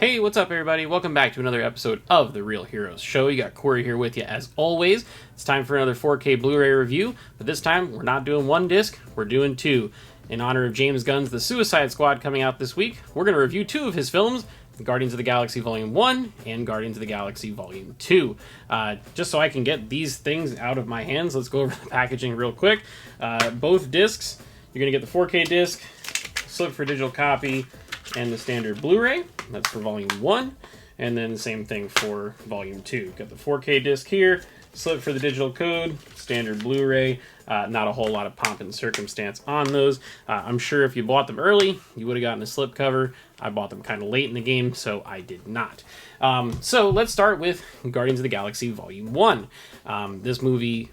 Hey, what's up, everybody? Welcome back to another episode of The Real Heroes Show. You got Corey here with you as always. It's time for another 4K Blu-ray review, but this time we're not doing one disc, we're doing two. In honor of James Gunn's The Suicide Squad coming out this week, we're going to review two of his films, Guardians of the Galaxy Volume 1 and Guardians of the Galaxy Volume 2. Just so I can get these things out of my hands, let's go over the packaging real quick. Both discs, you're going to get the 4K disc, slip for digital copy, and the standard Blu-ray. That's for Volume 1. And then the same thing for Volume 2. Got the 4K disc here, slip for the digital code, standard Blu-ray. Not a whole lot of pomp and circumstance on those. I'm sure if you bought them early, you would have gotten a slip cover. I bought them kind of late in the game, so I did not. So let's start with Guardians of the Galaxy Volume 1. This movie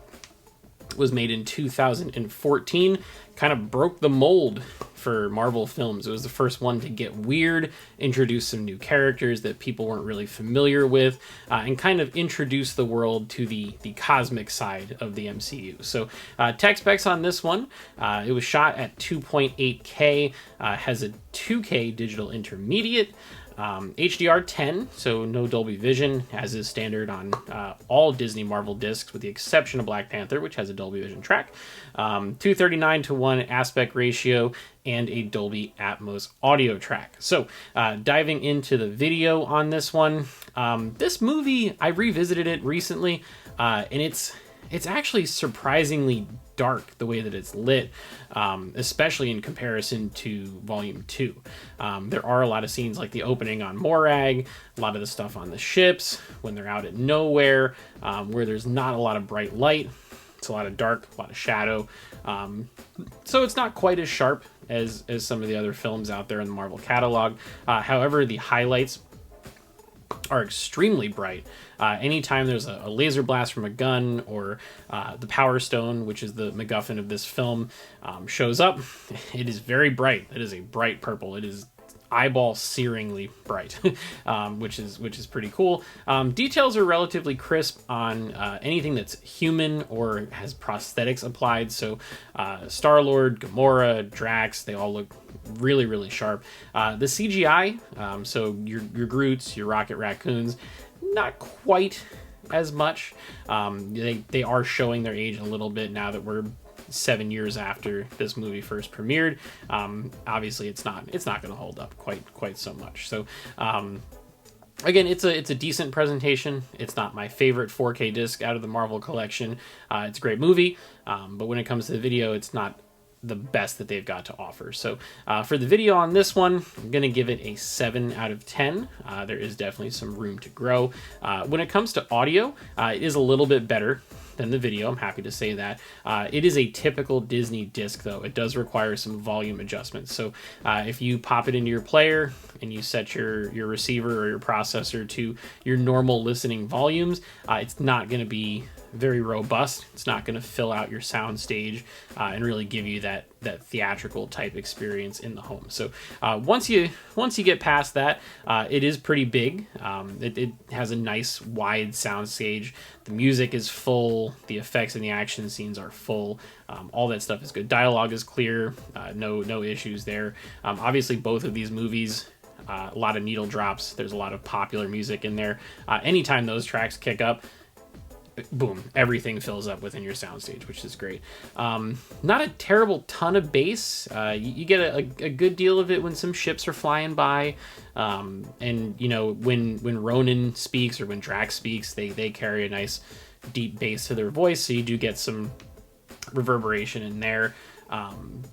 was made in 2014, kind of broke the mold for Marvel films. It was the first one to get weird, introduce some new characters that people weren't really familiar with, and kind of introduce the world to the cosmic side of the MCU. So tech specs on this one, it was shot at 2.8K, has a 2K digital intermediate, HDR10, so no Dolby Vision, as is standard on all Disney Marvel discs, with the exception of Black Panther, which has a Dolby Vision track. 239:1 aspect ratio, and a Dolby Atmos audio track. So, diving into the video on this one, this movie, I revisited it recently, and it's actually surprisingly dark the way that it's lit, especially in comparison to Volume 2. There are a lot of scenes like the opening on Morag, a lot of the stuff on the ships, when they're out at nowhere, where there's not a lot of bright light. It's a lot of dark, a lot of shadow. So it's not quite as sharp as some of the other films out there in the Marvel catalog. However, the highlights are extremely bright. Anytime there's a laser blast from a gun, or the Power Stone, which is the MacGuffin of this film, shows up, it is very bright. It is a bright purple. It is eyeball-searingly bright, which is pretty cool. Details are relatively crisp on anything that's human or has prosthetics applied. So Star-Lord, Gamora, Drax, they all look really, really sharp. The CGI, so your Groots, your Rocket Raccoons, not quite as much. They are showing their age a little bit now that we're 7 years after this movie first premiered. Obviously it's not going to hold up quite so much. So again, it's a decent presentation. It's not my favorite 4K disc out of the Marvel collection. It's a great movie, but when it comes to the video, it's not the best that they've got to offer. So for the video on this one, I'm going to give it a 7 out of 10. There is definitely some room to grow. When it comes to audio, it is a little bit better than the video. I'm happy to say that. It is a typical Disney disc, though. It does require some volume adjustments. So if you pop it into your player and you set your receiver or your processor to your normal listening volumes, it's not going to be very robust. It's not going to fill out your sound stage and really give you that theatrical type experience in the home. So once you get past that, it is pretty big. It has a nice wide sound stage. The music is full. The effects and the action scenes are full. All that stuff is good. Dialogue is clear. No issues there. Obviously, both of these movies, a lot of needle drops. There's a lot of popular music in there. Anytime those tracks kick up, boom, everything fills up within your soundstage, which is great. Not a terrible ton of bass. You get a good deal of it when some ships are flying by, and you know, when Ronan speaks or when Drax speaks, they carry a nice deep bass to their voice, so you do get some reverberation in there.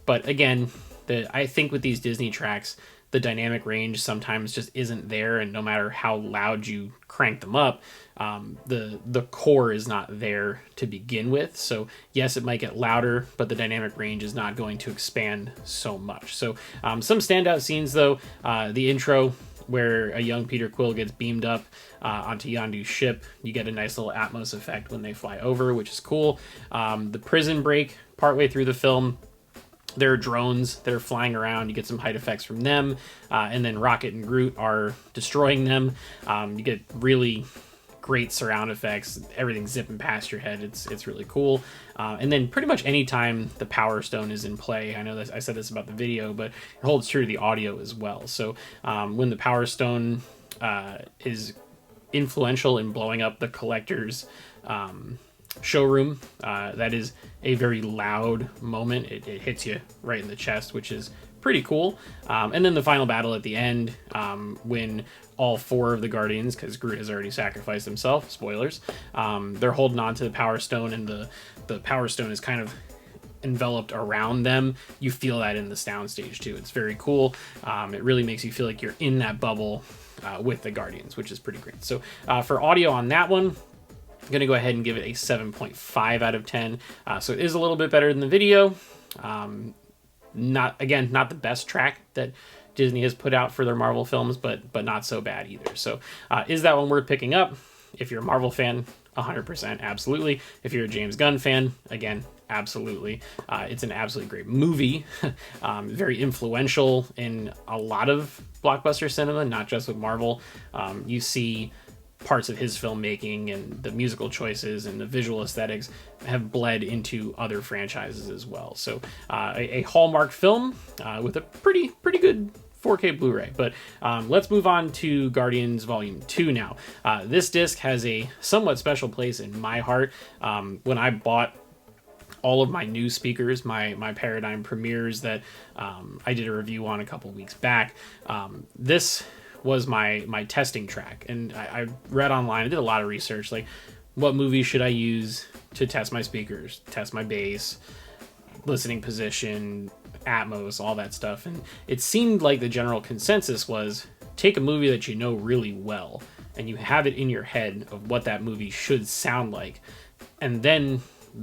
But again, I think with these Disney tracks, the dynamic range sometimes just isn't there, and no matter how loud you crank them up, the core is not there to begin with. So yes, it might get louder, but the dynamic range is not going to expand so much. So some standout scenes, though, the intro where a young Peter Quill gets beamed up onto Yondu's ship. You get a nice little Atmos effect when they fly over, which is cool. The prison break partway through the film, there are drones that are flying around. You get some height effects from them, and then Rocket and Groot are destroying them. You get really great surround effects, everything zipping past your head. It's really cool. And then pretty much anytime the Power Stone is in play, I know that I said this about the video, but it holds true to the audio as well. So when the Power Stone is influential in blowing up the collector's showroom. That is a very loud moment. It hits you right in the chest, which is pretty cool. And then the final battle at the end, when all 4 of the Guardians, because Groot has already sacrificed himself, spoilers, they're holding on to the Power Stone, and the Power Stone is kind of enveloped around them. You feel that in the soundstage too. It's very cool. It really makes you feel like you're in that bubble with the Guardians, which is pretty great. So for audio on that one, I'm going to go ahead and give it a 7.5 out of 10. So it is a little bit better than the video. Not the best track that Disney has put out for their Marvel films, but not so bad either. So is that one worth picking up? If you're a Marvel fan, 100%, absolutely. If you're a James Gunn fan, again, absolutely. It's an absolutely great movie. Very influential in a lot of blockbuster cinema, not just with Marvel. You see parts of his filmmaking and the musical choices and the visual aesthetics have bled into other franchises as well. So a Hallmark film with a pretty good 4K Blu-ray. But let's move on to Guardians Volume 2 now. This disc has a somewhat special place in my heart. When I bought all of my new speakers, my Paradigm Premieres that I did a review on a couple weeks back, this was my testing track. And I read online, I did a lot of research, like what movies should I use to test my speakers, test my bass, listening position, Atmos, all that stuff. And it seemed like the general consensus was take a movie that you know really well and you have it in your head of what that movie should sound like, and then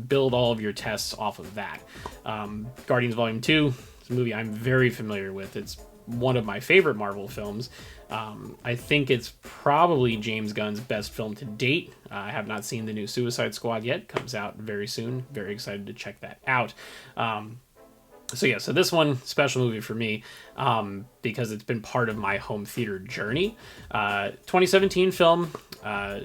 build all of your tests off of that. Guardians Volume 2 is a movie I'm very familiar with. It's one of my favorite Marvel films. I think it's probably James Gunn's best film to date. I have not seen the new Suicide Squad yet. Comes out very soon. Very excited to check that out. So this one, special movie for me, because it's been part of my home theater journey. 2017 film,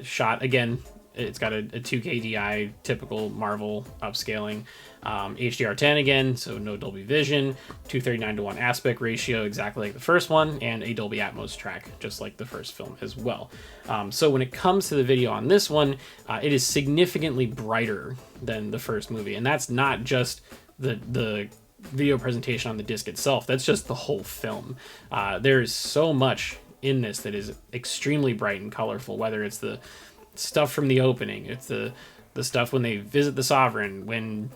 shot again. It's got a 2K DI, typical Marvel upscaling. HDR10 again, so no Dolby Vision, 239:1 aspect ratio, exactly like the first one, and a Dolby Atmos track, just like the first film as well. So when it comes to the video on this one, it is significantly brighter than the first movie, and that's not just the video presentation on the disc itself, that's just the whole film. There is so much in this that is extremely bright and colorful, whether it's the stuff from the opening, it's the stuff when they visit the Sovereign, when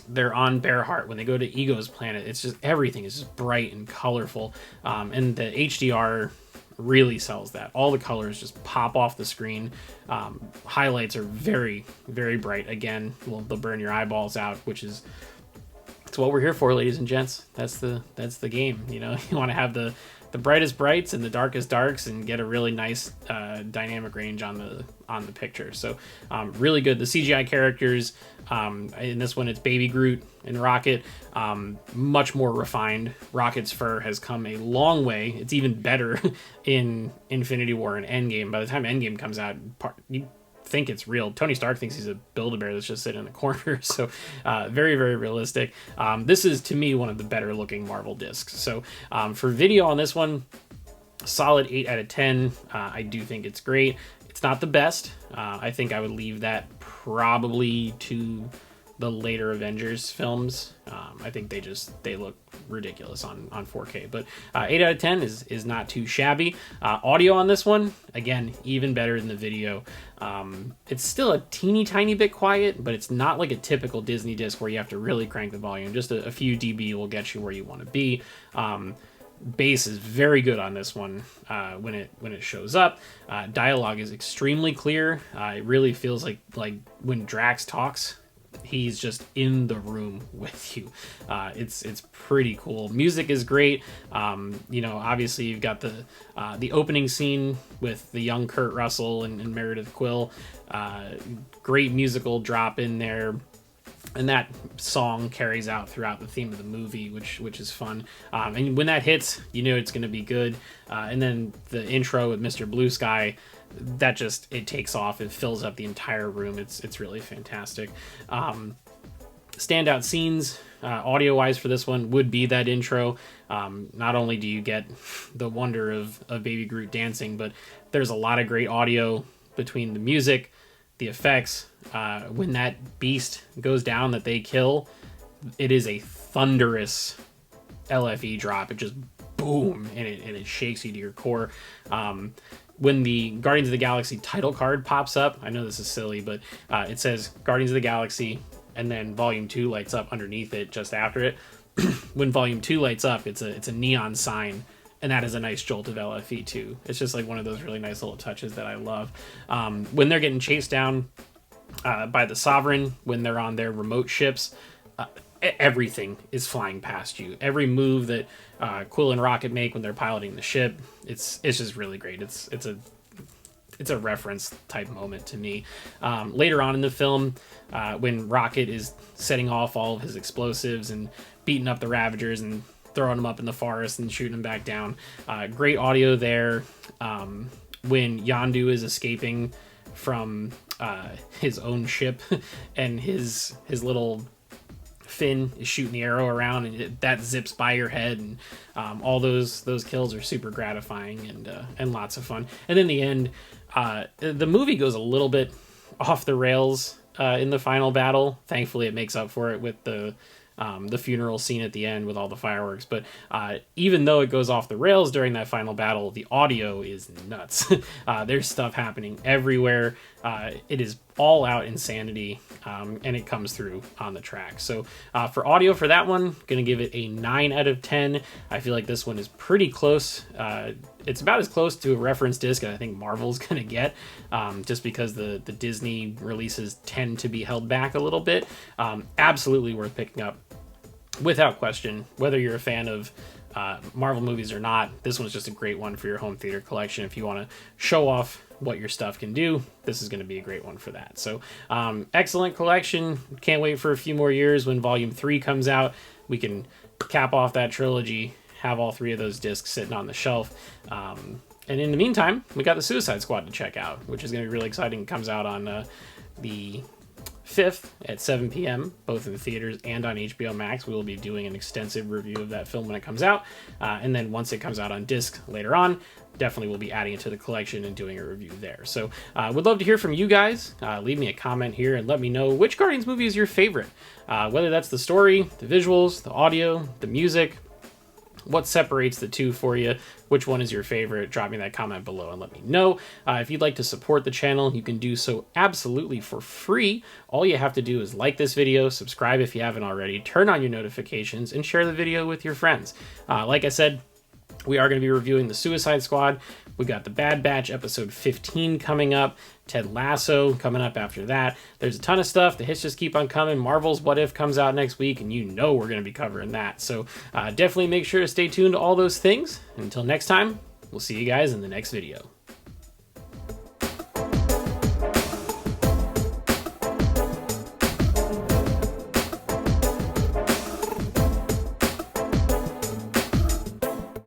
they're on Bearheart, when they go to Ego's planet. It's just everything is just bright and colorful, and the HDR really sells that. All the colors just pop off the screen. Highlights are very, very bright. Again, they'll burn your eyeballs out, which is it's what we're here for, ladies and gents. That's the game. You know, you want to have the brightest brights and the darkest darks and get a really nice dynamic range on the picture. So really good. The CGI characters, in this one it's Baby Groot and Rocket, much more refined. Rocket's fur has come a long way. It's even better in Infinity War and Endgame. By the time Endgame comes out, you think it's real. Tony Stark thinks he's a Build-A-Bear that's just sitting in the corner. So very, very realistic. This is, to me, one of the better looking Marvel discs. So for video on this one, solid 8 out of 10. I do think it's great. It's not the best. I think I would leave that probably to the later Avengers films. I think they look ridiculous on 4K, but 8 out of 10 is not too shabby. Audio on this one, again, even better than the video. It's still a teeny tiny bit quiet, but it's not like a typical Disney disc where you have to really crank the volume. Just a few dB will get you where you want to be. Bass is very good on this one when it shows up. Dialogue is extremely clear. It really feels like when Drax talks, he's just in the room with you. It's pretty cool. Music is great. Obviously you've got the opening scene with the young Kurt Russell and Meredith Quill. Great musical drop in there. And that song carries out throughout the theme of the movie, which is fun. And when that hits, you know it's going to be good. And then the intro with Mr. Blue Sky, that it takes off. It fills up the entire room. It's really fantastic. Standout scenes, audio wise for this one would be that intro. Not only do you get the wonder of Baby Groot dancing, but there's a lot of great audio between the music, the effects. When that beast goes down that they kill, it is a thunderous LFE drop. It just boom, and it shakes you to your core. When the Guardians of the Galaxy title card pops up, I know this is silly, but it says Guardians of the Galaxy, and then Volume 2 lights up underneath it just after it. When Volume 2 lights up, it's a neon sign, and that is a nice jolt of LFE too. It's just like one of those really nice little touches that I love. When they're getting chased down by the Sovereign, when they're on their remote ships, everything is flying past you. Every move that Quill and Rocket make when they're piloting the ship, it's just really great. It's a reference type moment to me. Later on in the film, when Rocket is setting off all of his explosives and beating up the Ravagers and throwing them up in the forest and shooting them back down, great audio there. When Yondu is escaping from his own ship and his little fin is shooting the arrow around, and that zips by your head, and all those kills are super gratifying and lots of fun. And in the end, the movie goes a little bit off the rails in the final battle. Thankfully, it makes up for it with the funeral scene at the end with all the fireworks. But even though it goes off the rails during that final battle, the audio is nuts. There's stuff happening everywhere. It is all out insanity, and it comes through on the track. So for audio for that one, gonna give it a 9 out of 10. I feel like this one is pretty close. It's about as close to a reference disc as I think Marvel's gonna get, just because the Disney releases tend to be held back a little bit. Absolutely worth picking up without question, whether you're a fan of Marvel movies or not. This one's just a great one for your home theater collection. If you want to show off what your stuff can do, this is going to be a great one for that. So excellent collection. Can't wait for a few more years when Volume 3 comes out. We can cap off that trilogy, have all 3 of those discs sitting on the shelf. And in the meantime, we got the Suicide Squad to check out, which is going to be really exciting. It comes out on the 5th at 7 p.m., both in the theaters and on HBO Max. We will be doing an extensive review of that film when it comes out. And then once it comes out on disc later on, definitely we'll be adding it to the collection and doing a review there. So would love to hear from you guys. Leave me a comment here and let me know which Guardians movie is your favorite. Whether that's the story, the visuals, the audio, the music, what separates the two for you, which one is your favorite. Drop me that comment below and let me know. If you'd like to support the channel, you can do so absolutely for free. All you have to do is like this video, subscribe if you haven't already, turn on your notifications, and share the video with your friends. Like I said, we are going to be reviewing the Suicide Squad. We got the Bad Batch episode 15 coming up. Ted Lasso coming up after that. There's a ton of stuff. The hits just keep on coming. Marvel's What If comes out next week, and you know we're going to be covering that. So definitely make sure to stay tuned to all those things. Until next time, we'll see you guys in the next video.